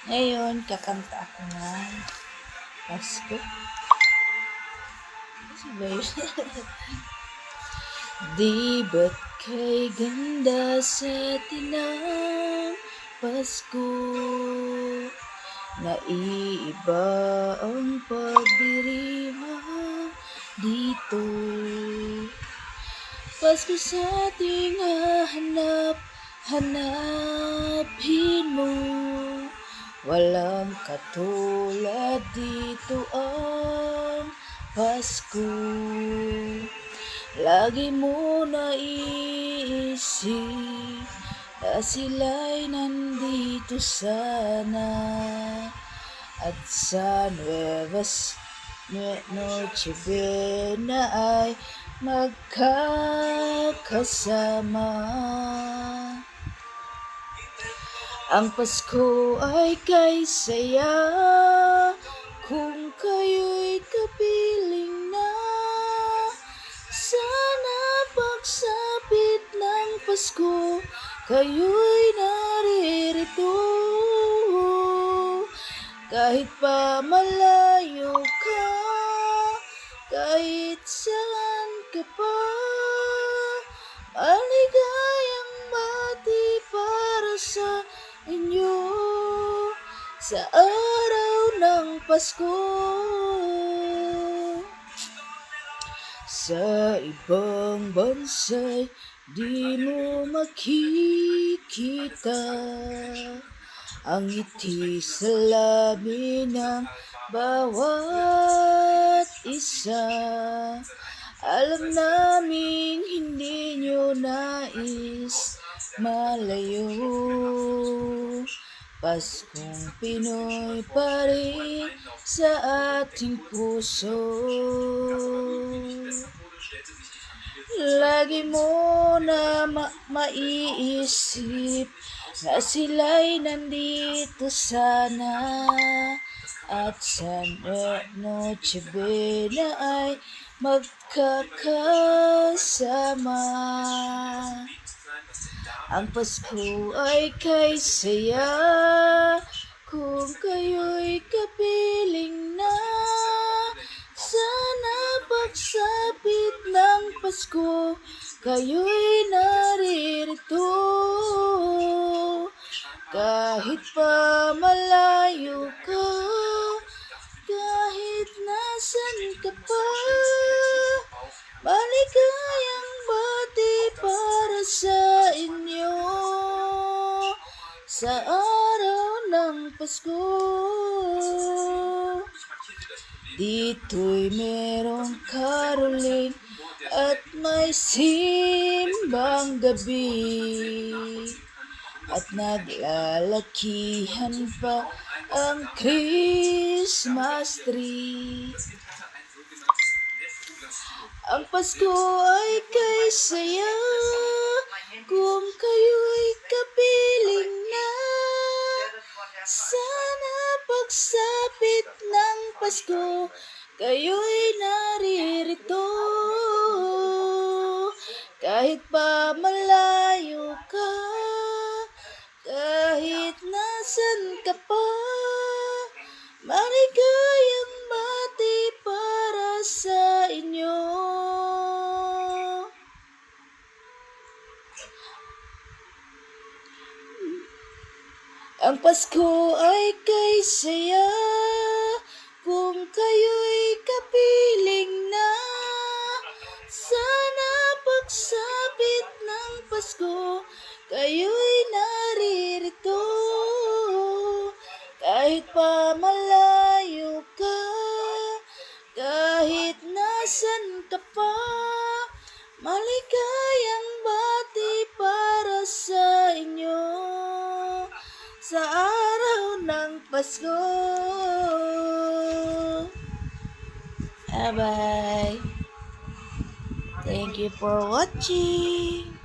Ngayon, kakanta ako ng Pasko. Ano ba yun? Di ba't kay ganda sa tinang Pasko? Naiiba ang pagdiriwang dito. Pasko sa ating hanapin mo. Walang katulad dito ang Pasko. Lagi mo naiisip na sila'y nandito sana. At sa Noche Buena ay magkakasama. Ang Pasko ay kay saya kung kayo'y kapiling na. Sana pagsapit ng Pasko, kayo'y naririto. Kahit pa malayo ka, kahit saan ka pa, maligayang bati para sa inyo sa araw ng Pasko. Sa ibang bansa'y di mo makikita ang ngiti sa labi ng bawat isa. Alam naming hindi nyo nais malayo. Paskong Pinoy pa rin sa ating puso. Lagi mo na maiisip na sila'y nandito sana. At sa Noche Buena ay magkakasama. Ang Pasko ay kay saya kung kayo'y kapiling na. Sana pagsapit ng Pasko, kayo'y naririto. Kahit pa malayo ka, kahit nasan ka pa, maligayang bati para sa inyo sa araw ng Pasko. Dito'y merong caroling at may simbang gabi, at naglalakihan pa ang Christmas tree. Ang Pasko ay kay saya kung kayo'y kapiling na. Sana pagsapit ng Pasko, kayo'y naririto. Kahit pa malayo ka, kahit nasan ka pa, maligayang bati para sa inyo. Ang Pasko ay kay saya kung kayo'y kapiling na. Sana pagsapit ng Pasko, kayo'y naririto. Kahit pa malayo ka, kahit nasan ka pa, maligayang bati para sa inyo sa araw ng Pasko. Bye-bye. Thank you for watching.